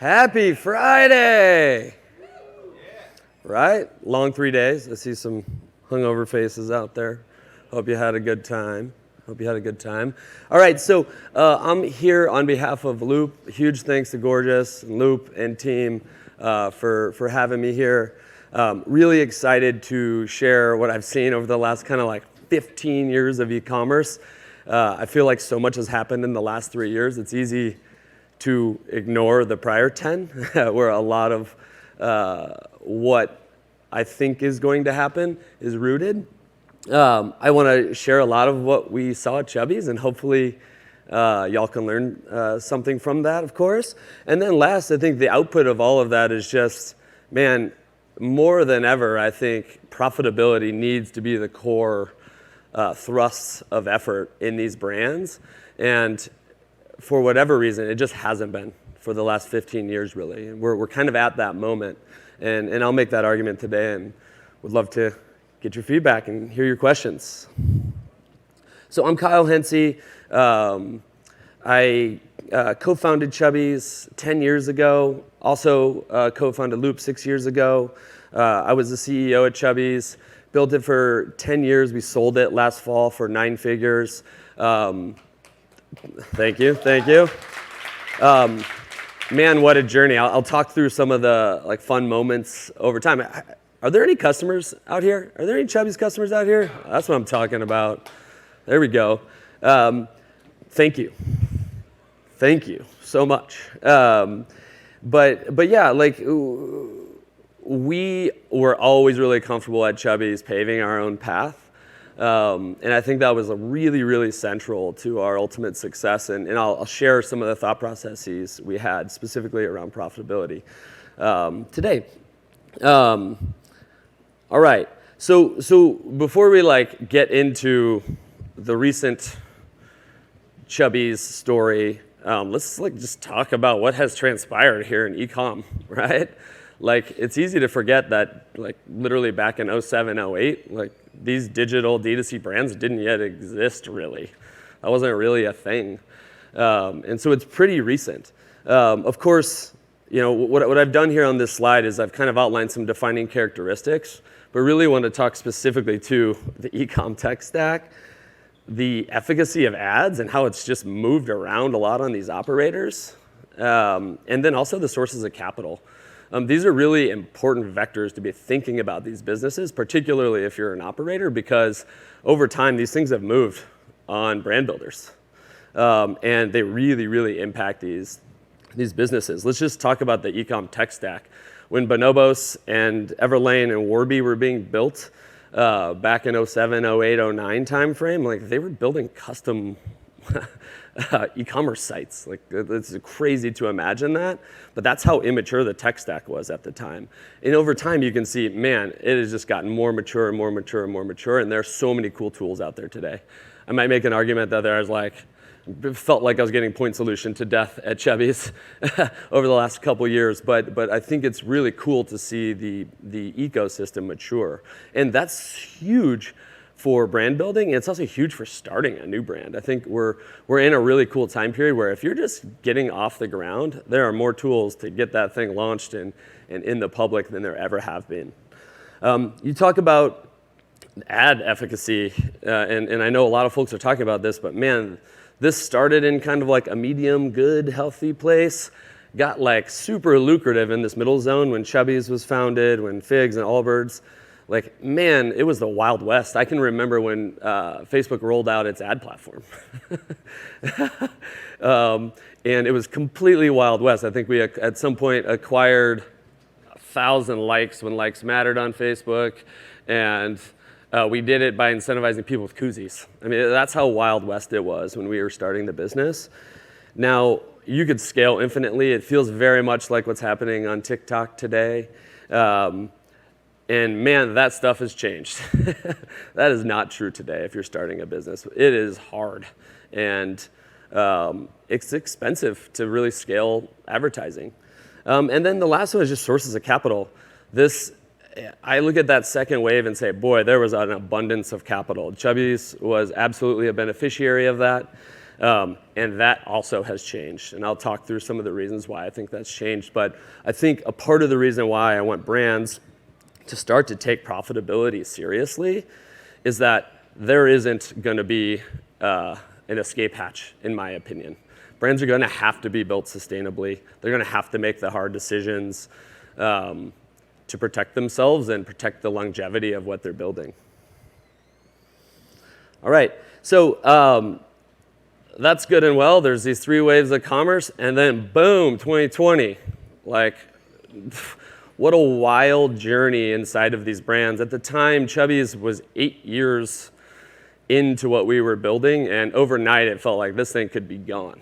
Happy Friday! Right? Long 3 days. I see some hungover faces out there. Hope you had a good time. All right, so I'm here on behalf of Loop. Huge thanks to Gorgeous, Loop, and team for having me here. Really excited to share what I've seen over the last kind of like 15 years of e-commerce. I feel like so much has happened in the last 3 years. It's easy to ignore the prior 10, where a lot of what I think is going to happen is rooted. I want to share a lot of what we saw at Chubbies, and hopefully y'all can learn something from that, of course. And then last, I think the output of all of that is just, man, more than ever, I think profitability needs to be the core thrusts of effort in these brands. And for whatever reason, it just hasn't been for the last 15 years, really. And we're kind of at that moment. And I'll make that argument today and would love to get your feedback and hear your questions. So I'm Kyle Hency. I co-founded Chubbies 10 years ago, also co-founded Loop 6 years ago. I was the CEO at Chubbies, built it for 10 years. We sold it last fall for 9 figures. Thank you. Man, what a journey. I'll talk through some of the fun moments over time. Are there any customers out here? Are there any Chubbies customers out here? That's what I'm talking about. There we go. Thank you so much. But yeah, we were always really comfortable at Chubbies paving our own path. And I think that was really, really central to our ultimate success. And I'll share some of the thought processes we had specifically around profitability today. All right. So before we get into the recent Chubbies story, let's just talk about what has transpired here in e-com, right? It's easy to forget that literally back in 07, 08, these digital D2C brands didn't yet exist, really. That wasn't really a thing. And so it's pretty recent. Of course, what I've done here on this slide is I've kind of outlined some defining characteristics, but really want to talk specifically to the e-com tech stack, the efficacy of ads and how it's just moved around a lot on these operators, and then also the sources of capital. These are really important vectors to be thinking about these businesses, particularly if you're an operator, because over time, these things have moved on brand builders. And they really, really impact these businesses. Let's just talk about the e-com tech stack. When Bonobos and Everlane and Warby were being built back in 07, 08, 09 timeframe, they were building custom e-commerce sites. It's crazy to imagine that, but that's how immature the tech stack was at the time. And over time, you can see, man, it has just gotten more mature, and there are so many cool tools out there today. I might make an argument that felt like I was getting point solution to death at Chubbies over the last couple years, but I think it's really cool to see the ecosystem mature, and that's huge for brand building. It's also huge for starting a new brand. I think we're in a really cool time period where if you're just getting off the ground, there are more tools to get that thing launched and in the public than there ever have been. You talk about ad efficacy, and I know a lot of folks are talking about this, but man, this started in kind of a medium, good, healthy place, got super lucrative in this middle zone when Chubbies was founded, when Figs and Allbirds. Man, it was the Wild West. I can remember when Facebook rolled out its ad platform. And it was completely Wild West. I think we at some point acquired 1,000 likes when likes mattered on Facebook. And we did it by incentivizing people with koozies. I mean, that's how Wild West it was when we were starting the business. Now, you could scale infinitely. It feels very much like what's happening on TikTok today. And man, that stuff has changed. That is not true today if you're starting a business. It is hard, and it's expensive to really scale advertising. And then the last one is just sources of capital. I look at that second wave and say, boy, there was an abundance of capital. Chubbies was absolutely a beneficiary of that. And that also has changed. And I'll talk through some of the reasons why I think that's changed. But I think a part of the reason why I want brands to start to take profitability seriously is that there isn't going to be an escape hatch, in my opinion. Brands are going to have to be built sustainably. They're going to have to make the hard decisions to protect themselves and protect the longevity of what they're building. All right, so that's good and well. There's these 3 waves of commerce, and then boom, 2020. Like, what a wild journey inside of these brands. At the time, Chubbies was 8 years into what we were building, and overnight it felt like this thing could be gone.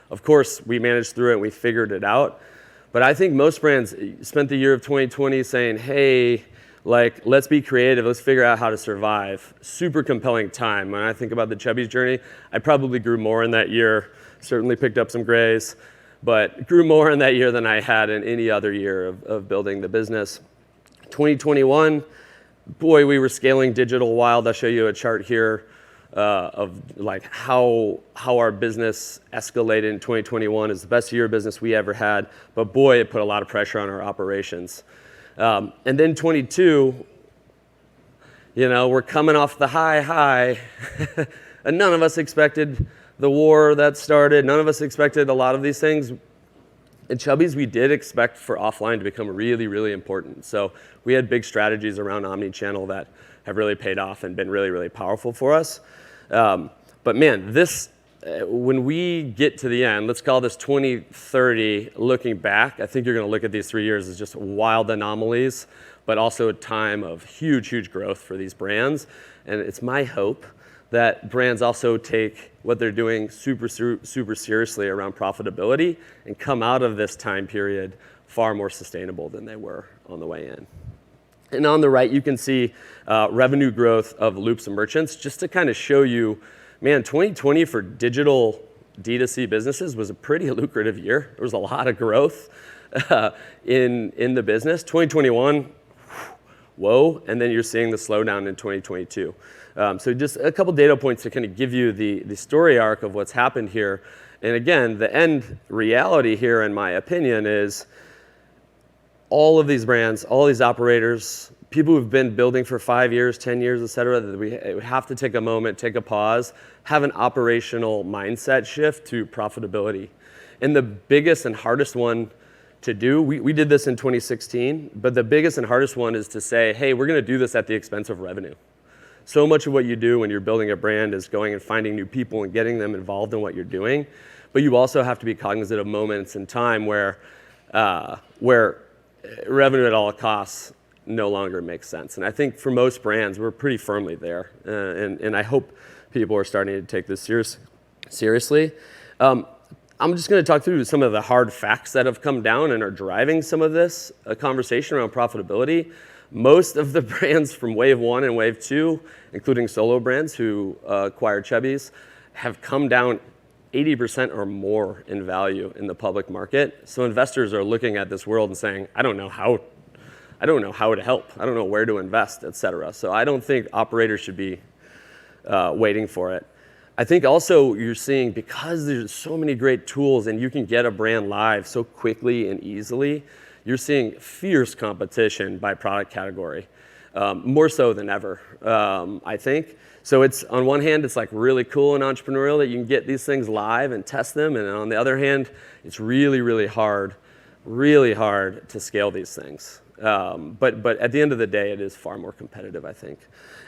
Of course, we managed through it and we figured it out. But I think most brands spent the year of 2020 saying, hey, like, let's be creative, let's figure out how to survive. Super compelling time. When I think about the Chubbies journey, I probably grew more in that year, certainly picked up some grays, but grew more in that year than I had in any other year of building the business. 2021, boy, we were scaling digital wild. I'll show you a chart here of like how our business escalated in 2021. Is the best year of business we ever had, but boy, it put a lot of pressure on our operations. And then 22, we're coming off the high, and none of us expected the war that started. None of us expected a lot of these things. In Chubbies, we did expect for offline to become really, really important. So we had big strategies around omni-channel that have really paid off and been really, really powerful for us. But man, when we get to the end, let's call this 2030, looking back, I think you're going to look at these 3 years as just wild anomalies, but also a time of huge, huge growth for these brands. And it's my hope that brands also take what they're doing super seriously around profitability and come out of this time period far more sustainable than they were on the way in. And on the right, you can see revenue growth of Loops and merchants, just to kind of show you, man, 2020 for digital D2C businesses was a pretty lucrative year. There was a lot of growth in the business. 2021, whoa, and then you're seeing the slowdown in 2022. So just a couple data points to kind of give you the story arc of what's happened here. And again, the end reality here, in my opinion, is all of these brands, all these operators, people who've been building for 5 years, 10 years, et cetera, that we have to take a moment, take a pause, have an operational mindset shift to profitability. And the biggest and hardest one to do, we did this in 2016, but the biggest and hardest one is to say, hey, we're going to do this at the expense of revenue. So much of what you do when you're building a brand is going and finding new people and getting them involved in what you're doing. But you also have to be cognizant of moments in time where revenue at all costs no longer makes sense. And I think for most brands, we're pretty firmly there. And I hope people are starting to take this seriously. I'm just going to talk through some of the hard facts that have come down and are driving some of this conversation around profitability. Most of the brands from Wave 1 and Wave 2, including solo brands who acquired Chubbies, have come down 80% or more in value in the public market. So investors are looking at this world and saying, I don't know how to help. I don't know where to invest, et cetera. So I don't think operators should be waiting for it. I think also you're seeing, because there's so many great tools and you can get a brand live so quickly and easily, you're seeing fierce competition by product category, more so than ever, I think. So it's, on one hand, it's like really cool and entrepreneurial that you can get these things live and test them. And on the other hand, it's really, really hard to scale these things. But at the end of the day, it is far more competitive, I think.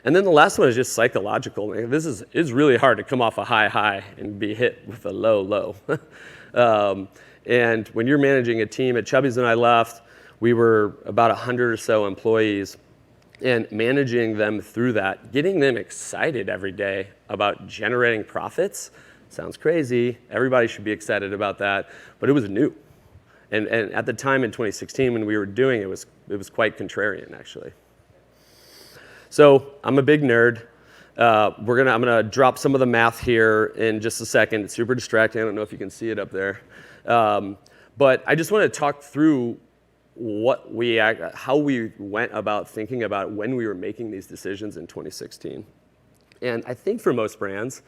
And then the last one is just psychological. This is really hard to come off a high and be hit with a low. And when you're managing a team, at Chubbies when I left, we were about 100 or so employees, and managing them through that, getting them excited every day about generating profits, sounds crazy. Everybody should be excited about that, but it was new. And at the time in 2016 when we were doing it, it was quite contrarian, actually. So I'm a big nerd. I'm gonna drop some of the math here in just a second. It's super distracting. I don't know if you can see it up there. But I just want to talk through how we went about thinking about when we were making these decisions in 2016. And I think for most brands,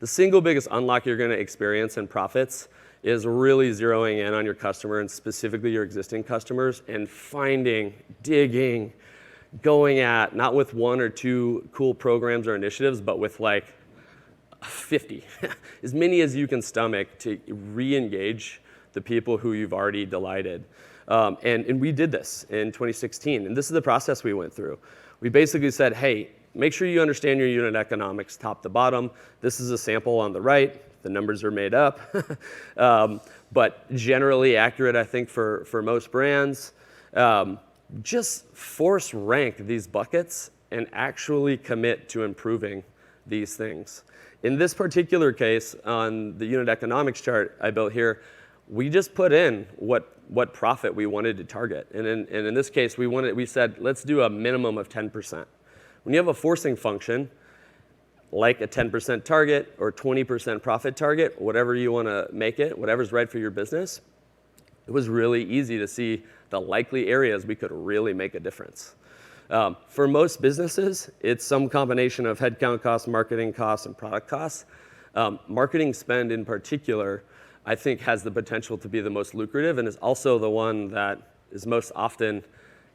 The single biggest unlock you're going to experience in profits is really zeroing in on your customer and specifically your existing customers and finding, digging, going at, not with 1 or 2 cool programs or initiatives, but with like 50, as many as you can stomach to re-engage the people who you've already delighted. And we did this in 2016, and this is the process we went through. We basically said, hey, make sure you understand your unit economics top to bottom. This is a sample on the right. The numbers are made up, but generally accurate, I think, for most brands. Just force rank these buckets and actually commit to improving these things. In this particular case, on the unit economics chart I built here, we just put in what profit we wanted to target. And in this case, we said, let's do a minimum of 10%. When you have a forcing function, like a 10% target or 20% profit target, whatever you want to make it, whatever's right for your business, it was really easy to see the likely areas we could really make a difference. For most businesses, it's some combination of headcount costs, marketing costs, and product costs. Marketing spend in particular, I think, has the potential to be the most lucrative and is also the one that is most often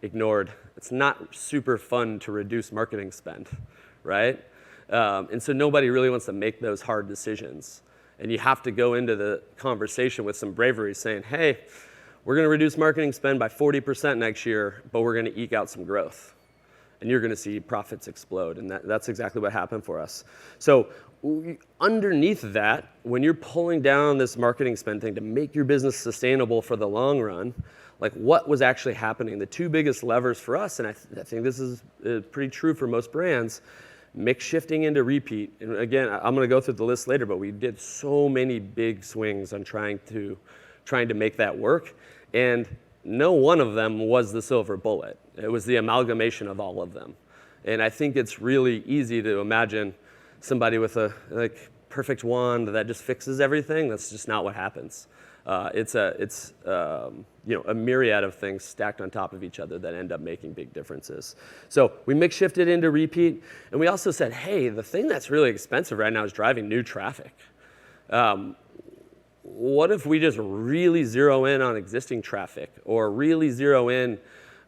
ignored. It's not super fun to reduce marketing spend, right? And so nobody really wants to make those hard decisions. And you have to go into the conversation with some bravery saying, hey, we're going to reduce marketing spend by 40% next year, but we're going to eke out some growth. And you're going to see profits explode. And that's exactly what happened for us. So underneath that, when you're pulling down this marketing spend thing to make your business sustainable for the long run, like what was actually happening? The 2 biggest levers for us, and I think this is pretty true for most brands, mix shifting into repeat. And again, I'm going to go through the list later, but we did so many big swings on trying to make that work. And no one of them was the silver bullet. It was the amalgamation of all of them. And I think it's really easy to imagine somebody with a perfect wand that just fixes everything. That's just not what happens. It's a myriad of things stacked on top of each other that end up making big differences. So we mix shifted into repeat, and we also said, hey, the thing that's really expensive right now is driving new traffic. What if we just really zero in on existing traffic, or really zero in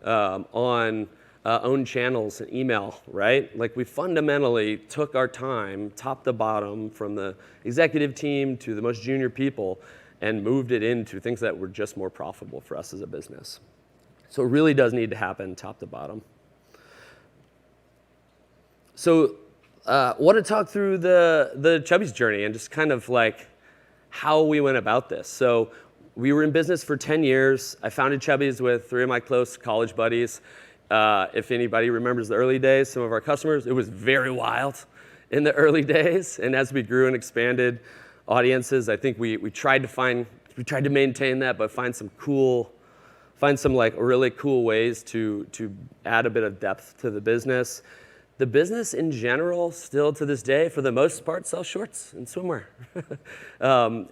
on own channels and email, right? Like we fundamentally took our time, top to bottom, from the executive team to the most junior people, and moved it into things that were just more profitable for us as a business. So it really does need to happen top to bottom. So want to talk through the Chubbies journey and just kind of like how we went about this. So we were in business for 10 years. I founded Chubbies with 3 of my close college buddies. If anybody remembers the early days, some of our customers, it was very wild in the early days. And as we grew and expanded audiences, I think we tried to maintain that, but find some like really cool ways to add a bit of depth to the business. The business in general, still to this day, for the most part, sells shorts and swimwear.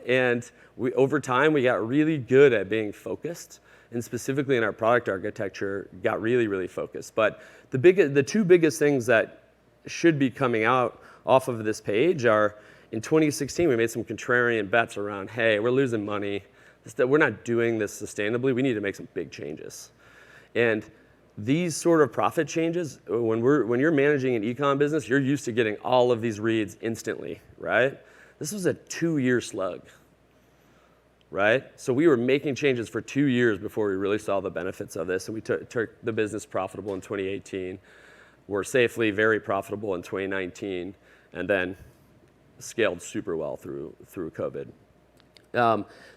And over time, we got really good at being focused, and specifically in our product architecture, got really, really focused. But the 2 biggest things that should be coming out off of this page are, in 2016, we made some contrarian bets around, hey, we're losing money. We're not doing this sustainably. We need to make some big changes. And these sort of profit changes, when you're managing an e-com business, you're used to getting all of these reads instantly, right? This was a 2-year slug, right? So we were making changes for 2 years before we really saw the benefits of this, and we took the business profitable in 2018. We're safely very profitable in 2019, and then scaled super well through COVID.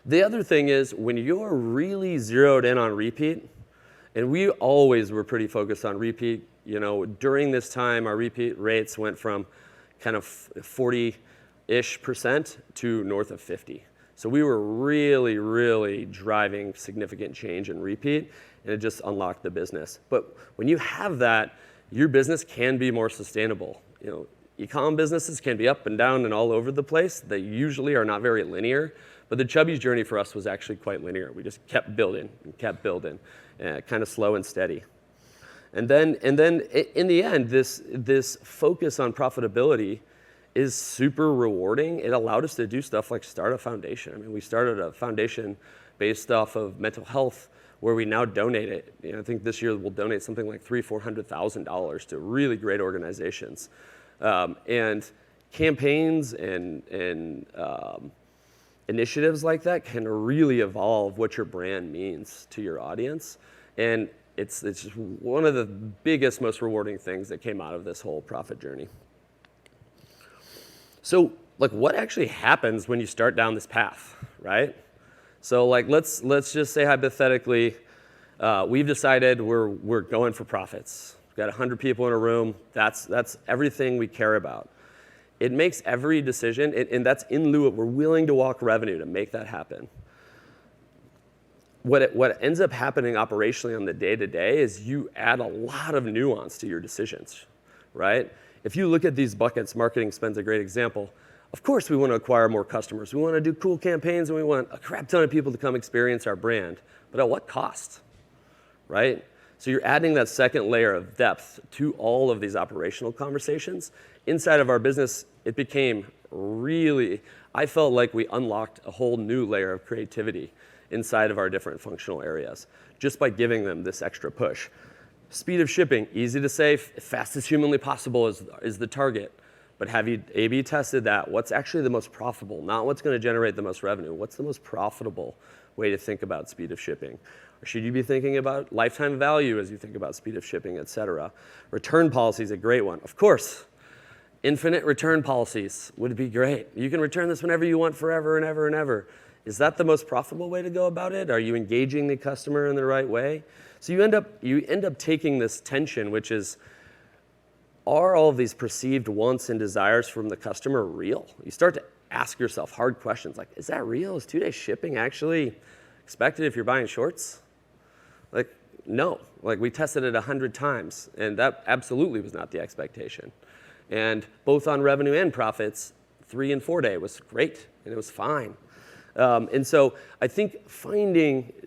The other thing is, when you're really zeroed in on repeat, and we always were pretty focused on repeat. During this time, our repeat rates went from kind of 40-ish% to north of 50. So we were really, really driving significant change in repeat, and it just unlocked the business. But when you have that, your business can be more sustainable. E-com businesses can be up and down and all over the place. They usually are not very linear. But the Chubbies journey for us was actually quite linear. We just kept building and kept building, kind of slow and steady. And then in the end, this focus on profitability is super rewarding. It allowed us to do stuff like start a foundation. I mean, we started a foundation based off of mental health, where we now donate it. I think this year we'll donate something like $400,000 to really great organizations. And campaigns and initiatives like that can really evolve what your brand means to your audience. And it's just one of the biggest, most rewarding things that came out of this whole profit journey. So, like, what actually happens when you start down this path, right? So, like, let's just say hypothetically, we've decided we're going for profits. We've got 100 people in a room. That's everything we care about. It makes every decision, and that's in lieu of we're willing to walk revenue to make that happen. What ends up happening operationally on the day-to-day is you add a lot of nuance to your decisions, right? If you look at these buckets, marketing spend's a great example. Of course, we want to acquire more customers. We want to do cool campaigns, and we want a crap ton of people to come experience our brand. But at what cost, right? So you're adding that second layer of depth to all of these operational conversations. Inside of our business, it became really, I felt like we unlocked a whole new layer of creativity inside of our different functional areas, just by giving them this extra push. Speed of shipping, easy to say, fast as humanly possible is the target. But have you A/B tested that? What's actually the most profitable? Not what's going to generate the most revenue. What's the most profitable way to think about speed of shipping? Or should you be thinking about lifetime value as you think about speed of shipping, et cetera? Return policy is a great one. Of course, infinite return policies would be great. You can return this whenever you want, forever and ever and ever. Is that the most profitable way to go about it? Are you engaging the customer in the right way? So you end up taking this tension, which is, are all of these perceived wants and desires from the customer real? You start to ask yourself hard questions like, is that real? Is 2-day shipping actually expected if you're buying shorts? Like, no. Like, we tested it 100 times, and that absolutely was not the expectation. And both on revenue and profits, 3 and 4 day was great, and it was fine. And so I think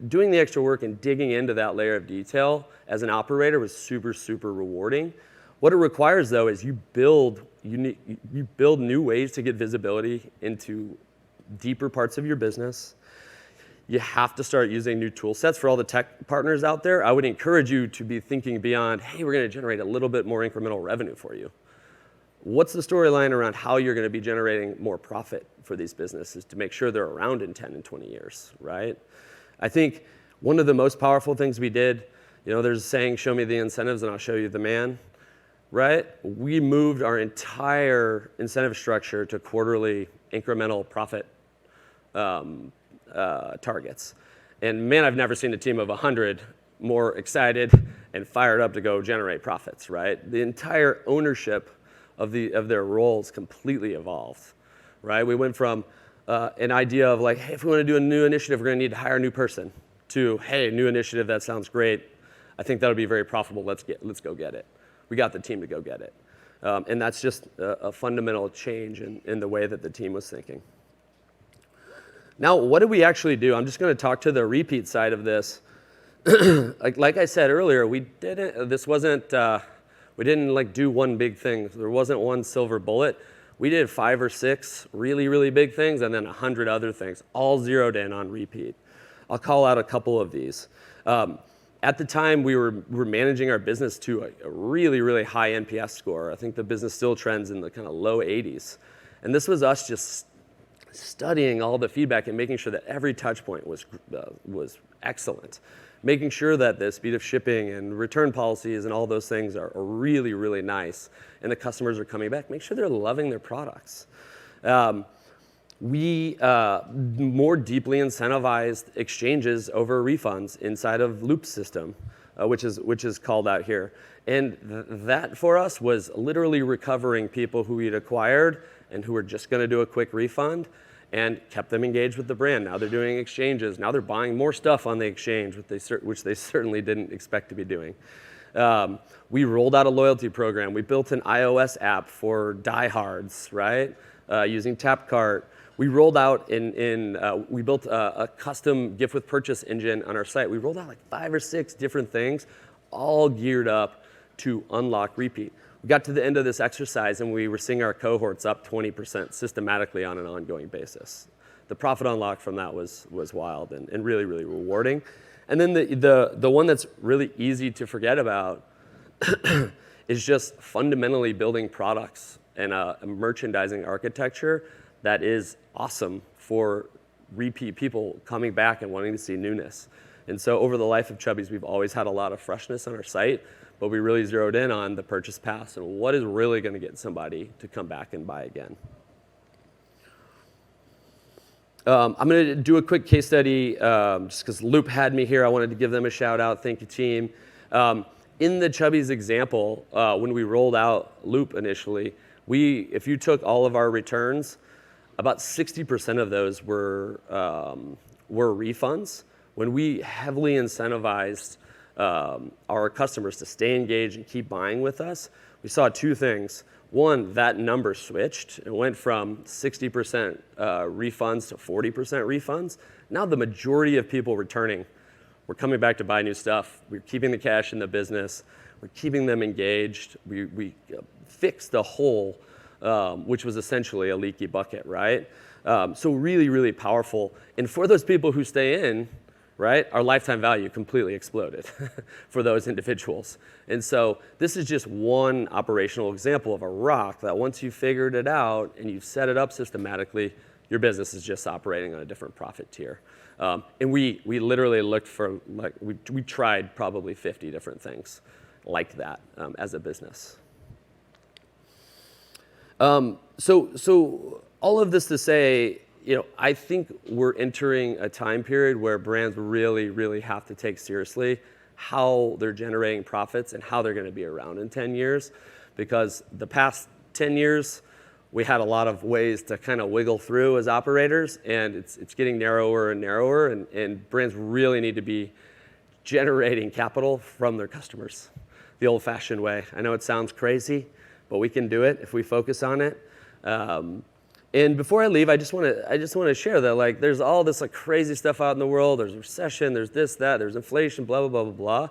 doing the extra work and digging into that layer of detail as an operator was super, super rewarding. What it requires, though, is you build new ways to get visibility into deeper parts of your business. You have to start using new tool sets. For all the tech partners out there, I would encourage you to be thinking beyond, hey, we're going to generate a little bit more incremental revenue for you. What's the storyline around how you're going to be generating more profit for these businesses to make sure they're around in 10 and 20 years, right? I think one of the most powerful things we did, there's a saying, show me the incentives and I'll show you the man, right? We moved our entire incentive structure to quarterly incremental profit targets. And man, I've never seen a team of 100 more excited and fired up to go generate profits, right? The entire ownership of their roles completely evolved, right? We went from an idea of like, hey, if we want to do a new initiative, we're going to need to hire a new person, to, hey, new initiative, that sounds great. I think that'll be very profitable. Let's go get it. We got the team to go get it. And that's just a fundamental change in the way that the team was thinking. Now, what did we actually do? I'm just going to talk to the repeat side of this. like I said earlier, we didn't like do one big thing. There wasn't one silver bullet. We did 5 or 6 really, really big things and then 100 other things, all zeroed in on repeat. I'll call out a couple of these. At the time, we were managing our business to a really, really high NPS score. I think the business still trends in the kind of low 80s. And this was us just studying all the feedback and making sure that every touch point was excellent. Making sure that the speed of shipping and return policies and all those things are really, really nice. And the customers are coming back. Make sure they're loving their products. We more deeply incentivized exchanges over refunds inside of Loop system, which is called out here. And that for us was literally recovering people who we'd acquired and who were just going to do a quick refund, and kept them engaged with the brand. Now they're doing exchanges. Now they're buying more stuff on the exchange, which they certainly didn't expect to be doing. We rolled out a loyalty program. We built an iOS app for diehards, right? Using TapCart. We rolled out we built a custom gift with purchase engine on our site. We rolled out like 5 or 6 different things, all geared up to unlock repeat. we got to the end of this exercise and we were seeing our cohorts up 20% systematically on an ongoing basis. The profit unlock from that was wild and really, really rewarding. And then the one that's really easy to forget about is just fundamentally building products and a merchandising architecture that is awesome for repeat people coming back and wanting to see newness. And so over the life of Chubbies, we've always had a lot of freshness on our site, but we really zeroed in on the purchase pass and what is really going to get somebody to come back and buy again. I'm going to do a quick case study just because Loop had me here. I wanted to give them a shout out. Thank you, team. In the Chubbies example, when we rolled out Loop initially, if you took all of our returns, about 60% of those were refunds. When we heavily incentivized our customers to stay engaged and keep buying with us, we saw two things. One, that number switched. It went from 60% refunds to 40% refunds. Now the majority of people returning were coming back to buy new stuff. We're keeping the cash in the business. We're keeping them engaged. We fixed the hole, which was essentially a leaky bucket, right? So really, really powerful. And for those people who stay in, right, our lifetime value completely exploded for those individuals. And so this is just one operational example of a rock that once you figured it out and you set it up systematically, your business is just operating on a different profit tier. And we literally looked for, like, we tried probably 50 different things like that as a business. So all of this to say, I think we're entering a time period where brands really, really have to take seriously how they're generating profits and how they're going to be around in 10 years. Because the past 10 years, we had a lot of ways to kind of wiggle through as operators, and it's getting narrower and narrower, and brands really need to be generating capital from their customers the old-fashioned way. I know it sounds crazy, but we can do it if we focus on it. And before I leave, I just want to share that, like, there's all this like crazy stuff out in the world. There's recession, there's this, that, there's inflation, blah, blah, blah, blah, blah.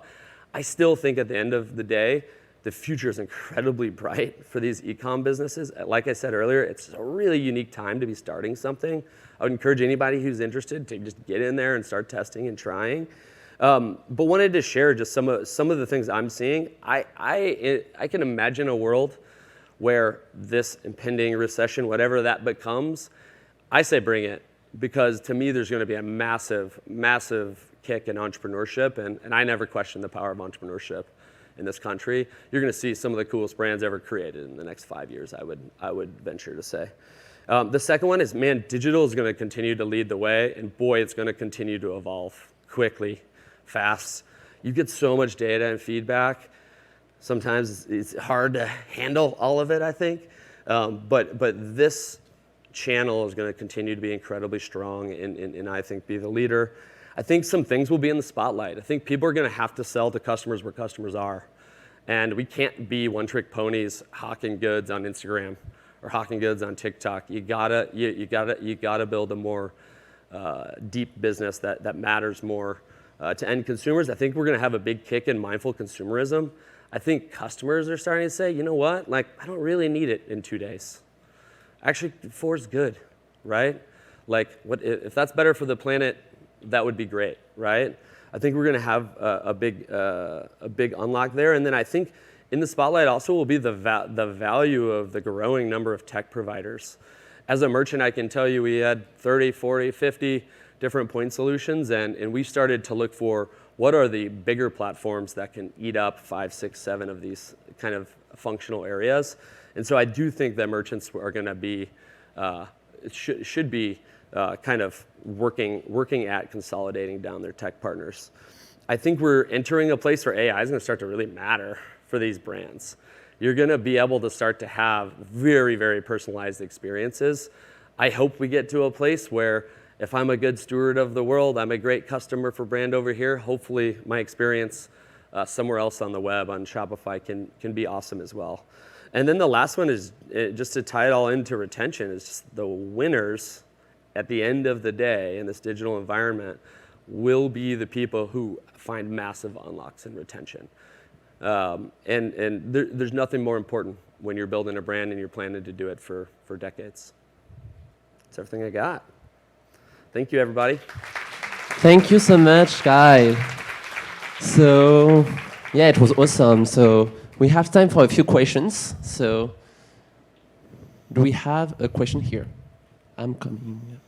I still think at the end of the day, the future is incredibly bright for these e-com businesses. Like I said earlier, it's a really unique time to be starting something. I would encourage anybody who's interested to just get in there and start testing and trying. But wanted to share just some of the things I'm seeing. I can imagine a world where this impending recession, whatever that becomes, I say bring it, because to me there's going to be a massive, massive kick in entrepreneurship, and I never question the power of entrepreneurship in this country. You're going to see some of the coolest brands ever created in the next 5 years, I would venture to say. The second one is, man, digital is going to continue to lead the way, and boy, it's going to continue to evolve quickly, fast. You get so much data and feedback. Sometimes it's hard to handle all of it, I think. But this channel is going to continue to be incredibly strong and I think be the leader. I think some things will be in the spotlight. I think people are going to have to sell to customers where customers are. And we can't be one-trick ponies hawking goods on Instagram or hawking goods on TikTok. You gotta build a more deep business that matters more to end consumers. I think we're going to have a big kick in mindful consumerism. I think customers are starting to say, you know what, like, I don't really need it in 2 days. Actually, 4 is good, right? Like, what if that's better for the planet, that would be great, right? I think we're going to have a big unlock there. And then I think in the spotlight also will be the value of the growing number of tech providers. As a merchant, I can tell you we had 30, 40, 50 different point solutions, and we started to look for what are the bigger platforms that can eat up 5, 6, 7 of these kind of functional areas. And so I do think that merchants are going to be, should be kind of working at consolidating down their tech partners. I think we're entering a place where AI is going to start to really matter for these brands. You're going to be able to start to have very, very personalized experiences. I hope we get to a place where if I'm a good steward of the world, I'm a great customer for brand over here, hopefully my experience somewhere else on the web, on Shopify, can be awesome as well. And then the last one is, just to tie it all into retention, is just the winners at the end of the day in this digital environment will be the people who find massive unlocks in retention. There's nothing more important when you're building a brand and you're planning to do it for decades. That's everything I got. Thank you, everybody. Thank you so much, Kyle. So, yeah, it was awesome. So we have time for a few questions. So do we have a question here? I'm coming.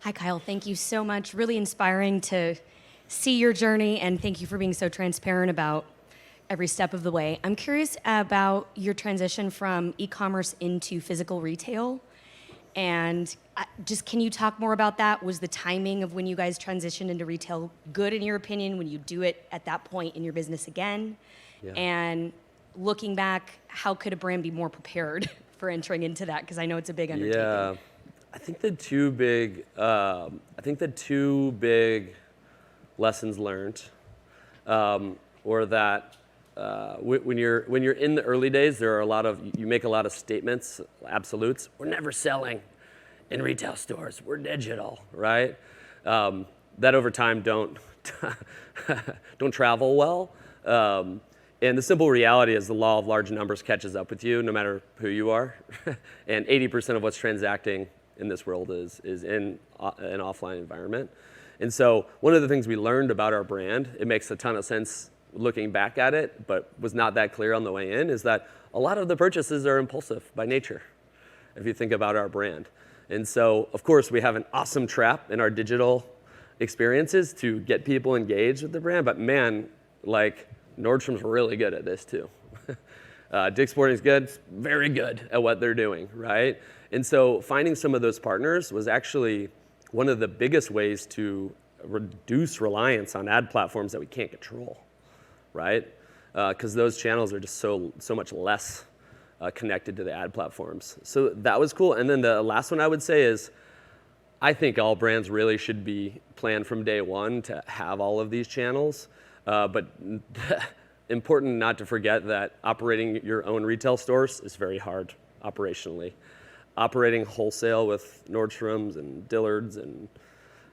Hi, Kyle. Thank you so much. Really inspiring to see your journey, and thank you for being so transparent about every step of the way. I'm curious about your transition from e-commerce into physical retail. And just can you talk more about that? Was the timing of when you guys transitioned into retail good in your opinion? When you do it at that point in your business again? Yeah. And looking back, how could a brand be more prepared for entering into that? Because I know it's a big undertaking. Yeah, I think the two big lessons learned, or that when you're in the early days, you make a lot of statements, absolutes. We're never selling in retail stores. We're digital, right? That over time don't travel well. And the simple reality is the law of large numbers catches up with you no matter who you are. And 80% of what's transacting in this world is in an offline environment. And so one of the things we learned about our brand, it makes a ton of sense looking back at it, but was not that clear on the way in, is that a lot of the purchases are impulsive by nature, if you think about our brand. And so, of course, we have an awesome trap in our digital experiences to get people engaged with the brand, but man, like Nordstrom's really good at this too. Dick's Sporting Goods, very good at what they're doing, right? And so finding some of those partners was actually one of the biggest ways to reduce reliance on ad platforms that we can't control, right? Because those channels are just so much less connected to the ad platforms. So that was cool. And then the last one I would say is, I think all brands really should be planned from day one to have all of these channels. But important not to forget that operating your own retail stores is very hard operationally. Operating wholesale with Nordstrom's and Dillard's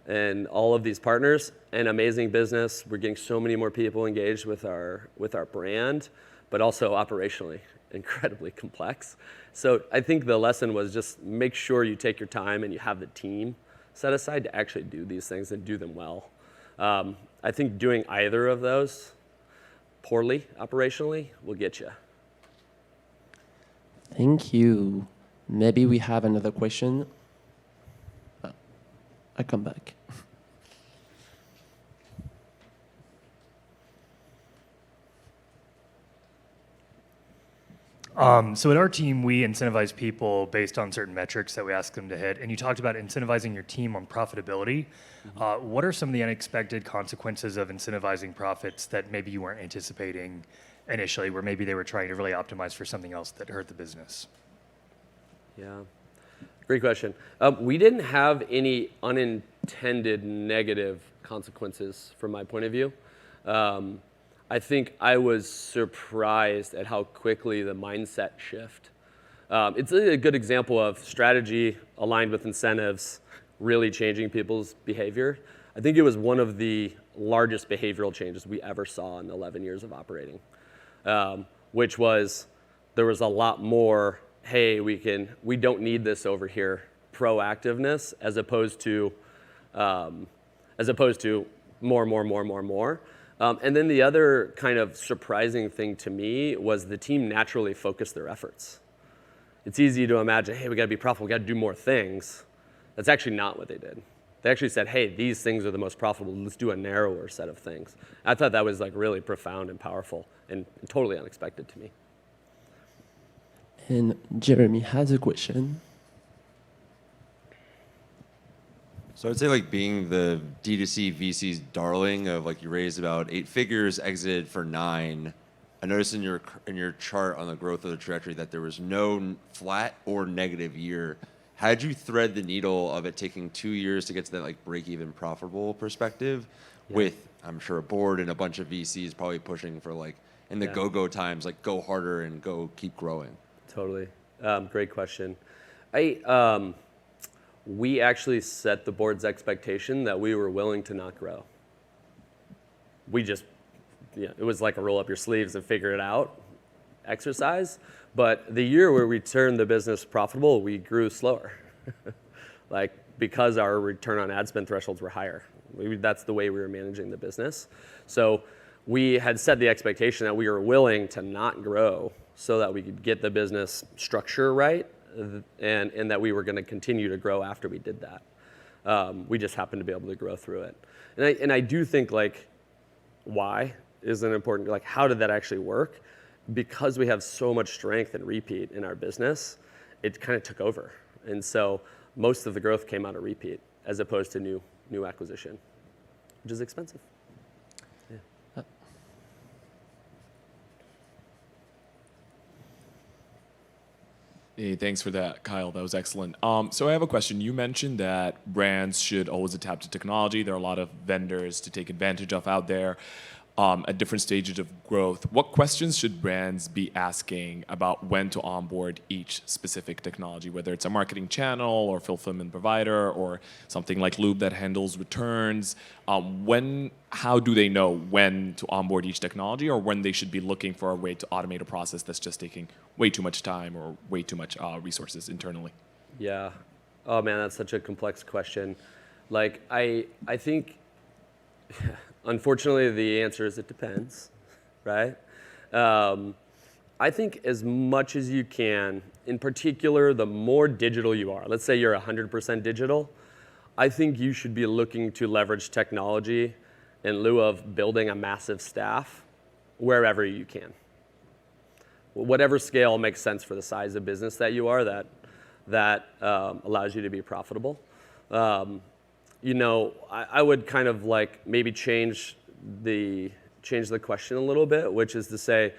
and all of these partners, an amazing business. We're getting so many more people engaged with our brand, but also operationally incredibly complex. So I think the lesson was just make sure you take your time and you have the team set aside to actually do these things and do them well. I think doing either of those poorly operationally will get you. Thank you. Maybe we have another question. I come back. So at our team, we incentivize people based on certain metrics that we ask them to hit. And you talked about incentivizing your team on profitability. What are some of the unexpected consequences of incentivizing profits that maybe you weren't anticipating initially, where maybe they were trying to really optimize for something else that hurt the business? Yeah, great question. We didn't have any unintended negative consequences from my point of view. I think I was surprised at how quickly the mindset shift. It's a good example of strategy aligned with incentives really changing people's behavior. I think it was one of the largest behavioral changes we ever saw in 11 years of operating, which was there was a lot more, hey, we don't need this over here, proactiveness, as opposed to more. And then the other kind of surprising thing to me was the team naturally focused their efforts. It's easy to imagine, hey, we got to be profitable, we got to do more things. That's actually not what they did. They actually said, hey, these things are the most profitable, let's do a narrower set of things. I thought that was like really profound and powerful and totally unexpected to me. And Jeremy has a question. So I'd say like being the D2C VC's darling of like you raised about 8 figures, exited for 9. I noticed in your chart on the growth of the trajectory that there was no flat or negative year. How did you thread the needle of it taking 2 years to get to that like break-even profitable perspective with, I'm sure, a board and a bunch of VCs probably pushing for like in the go-go times, like go harder and go keep growing? Totally. Great question. we actually set the board's expectation that we were willing to not grow. We just, it was like a roll up your sleeves and figure it out exercise. But the year where we turned the business profitable, we grew slower. Like, because our return on ad spend thresholds were higher. That's the way we were managing the business. So we had set the expectation that we were willing to not grow so that we could get the business structure right, and that we were going to continue to grow after we did that. We just happened to be able to grow through it. And I do think, like, why is an important, like, how did that actually work? Because we have so much strength and repeat in our business, it kind of took over. And so most of the growth came out of repeat as opposed to new acquisition, which is expensive. Yeah. Hey, thanks for that, Kyle. That was excellent. So I have a question. You mentioned that brands should always adapt to technology. There are a lot of vendors to take advantage of out there at different stages of growth. What questions should brands be asking about when to onboard each specific technology, whether it's a marketing channel or fulfillment provider or something like Loop that handles returns? How do they know when to onboard each technology, or when they should be looking for a way to automate a process that's just taking way too much time or way too much resources internally? Yeah. Oh man, that's such a complex question. Like, I think, unfortunately, the answer is it depends, right? I think as much as you can, in particular, the more digital you are, let's say you're 100% digital, I think you should be looking to leverage technology in lieu of building a massive staff wherever you can. Whatever scale makes sense for the size of business that you are, that allows you to be profitable. I would kind of like maybe change the question a little bit, which is to say,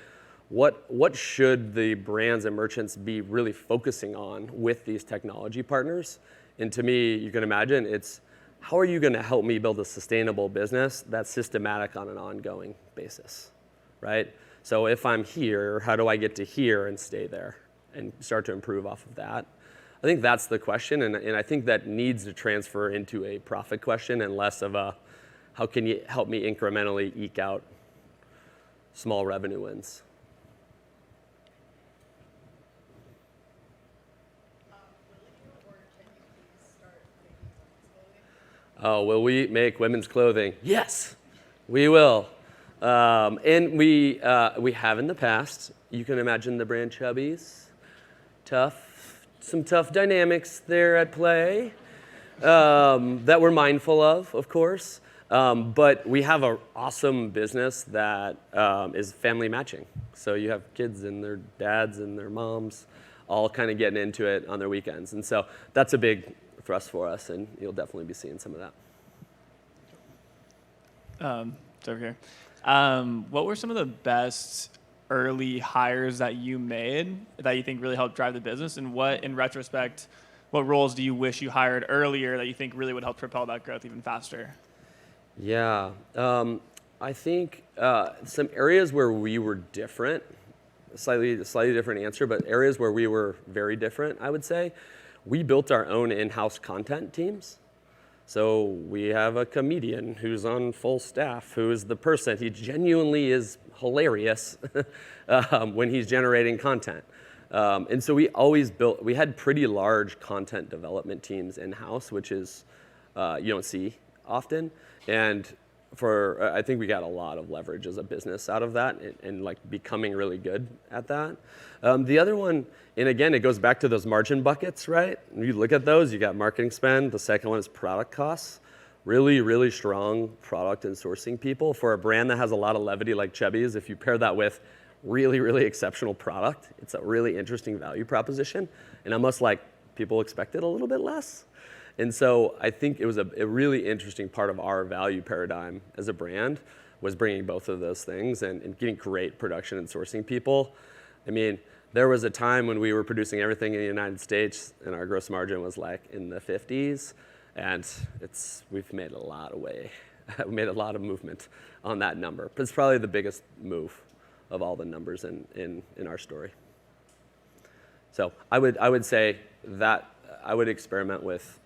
what should the brands and merchants be really focusing on with these technology partners? And to me, you can imagine it's, how are you going to help me build a sustainable business that's systematic on an ongoing basis, right? So if I'm here, how do I get to here and stay there and start to improve off of that? I think that's the question, and I think that needs to transfer into a profit question and less of a, how can you help me incrementally eke out small revenue wins? Oh, will we make women's clothing? Yes, we will. And we have in the past. You can imagine the brand Chubbies. Some tough dynamics there at play that we're mindful of course. But we have an awesome business that is family matching. So you have kids and their dads and their moms all kind of getting into it on their weekends. And so that's a big thrust for us, and you'll definitely be seeing some of that. It's over here. What were some of the best early hires that you made that you think really helped drive the business, and what, in retrospect, what roles do you wish you hired earlier that you think really would help propel that growth even faster? Yeah, I think some areas where we were different, slightly different answer, but areas where we were very different, I would say, we built our own in-house content teams. So we have a comedian who's on full staff, who is the person, he genuinely is hilarious when he's generating content. And so we had pretty large content development teams in-house, which is, you don't see often. And I think we got a lot of leverage as a business out of that and like becoming really good at that. The other one, and again, it goes back to those margin buckets, right? When you look at those, you got marketing spend. The second one is product costs. Really, really strong product and sourcing people. For a brand that has a lot of levity like Chubbies, if you pair that with really, really exceptional product, it's a really interesting value proposition. And almost like people expected a little bit less. And so I think it was a really interesting part of our value paradigm as a brand was bringing both of those things and getting great production and sourcing people. I mean, there was a time when we were producing everything in the United States and our gross margin was like in the 50s. And we've made a lot of we made a lot of movement on that number. But it's probably the biggest move of all the numbers in our story. So I would say that I would experiment with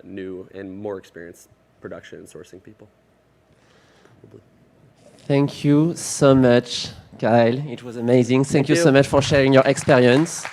new and more experienced production and sourcing people. Probably. Thank you so much, Kyle. It was amazing. Thank you you. so much for sharing your experience.